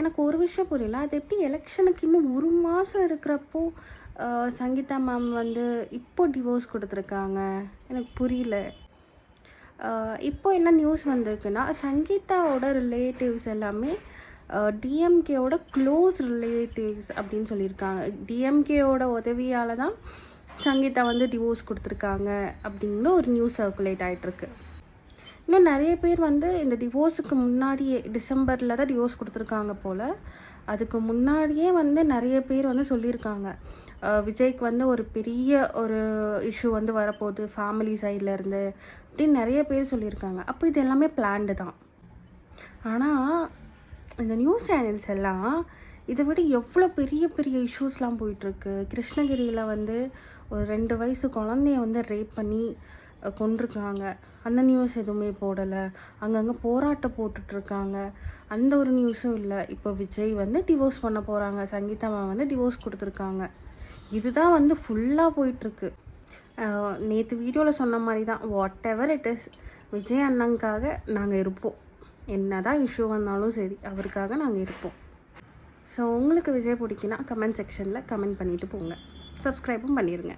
எனக்கு ஒரு விஷயம் புரியல. அது எப்படி எலெக்ஷனுக்கு இன்னும் 1 மாதம் இருக்கிறப்போ சங்கீதா மேம் வந்து இப்போ டிவோர்ஸ் கொடுத்துருக்காங்க? எனக்கு புரியல. இப்போ என்ன நியூஸ் வந்திருக்குன்னா, சங்கீதாவோட ரிலேட்டிவ்ஸ் எல்லாமே டிஎம்கேவோட க்ளோஸ் ரிலேட்டிவ்ஸ் அப்படின்னு சொல்லியிருக்காங்க. டிஎம்கேவோட உதவியால் தான் சங்கீதா வந்து டிவோர்ஸ் கொடுத்துருக்காங்க அப்படிங்கிற ஒரு நியூஸ் சர்க்குலேட் ஆகிட்டுருக்கு. இன்னும் நிறைய பேர் வந்து இந்த டிவோர்ஸுக்கு முன்னாடியே டிசம்பரில் தான் டிவோர்ஸ் கொடுத்துருக்காங்க போல். அதுக்கு முன்னாடியே வந்து நிறைய பேர் வந்து சொல்லியிருக்காங்க, விஜய்க்கு வந்து ஒரு பெரிய ஒரு இஷ்யூ வந்து வரப்போகுது ஃபேமிலி சைட்லேருந்து அப்படின்னு நிறைய பேர் சொல்லியிருக்காங்க. அப்போ இது எல்லாமே பிளான்டு தான். ஆனால் இந்த நியூஸ் சேனல்ஸ் எல்லாம் இதை விட எவ்வளோ பெரிய பெரிய இஷ்யூஸ்லாம் போயிட்டுருக்கு. கிருஷ்ணகிரியில் வந்து ஒரு 2 வயசு குழந்தைய வந்து ரேப் பண்ணி கொண்டிருக்காங்க. அந்த நியூஸ் எதுவுமே போடலை. அங்கங்கே போராட்டம் போட்டுட்ருக்காங்க. அந்த ஒரு நியூஸும் இல்லை. இப்போ விஜய் வந்து டிவோர்ஸ் பண்ண போகிறாங்க, சங்கீதா மேம் வந்து டிவோர்ஸ் கொடுத்துருக்காங்க. இதுதான் வந்து ஃபுல்லாக போயிட்டுருக்கு. நேற்று வீடியோவில் சொன்ன மாதிரி தான், whatever it is, Vijay அண்ணனுக்காக நாங்கள் இருப்போம். என்ன தான் இஷ்யூ வந்தாலும் சரி, அவருக்காக நாங்கள் இருப்போம். ஸோ உங்களுக்கு விஜய் பிடிக்குன்னா கமெண்ட் செக்ஷனில் கமெண்ட் பண்ணிவிட்டு போங்க. சப்ஸ்கிரைபும் பண்ணிடுங்க.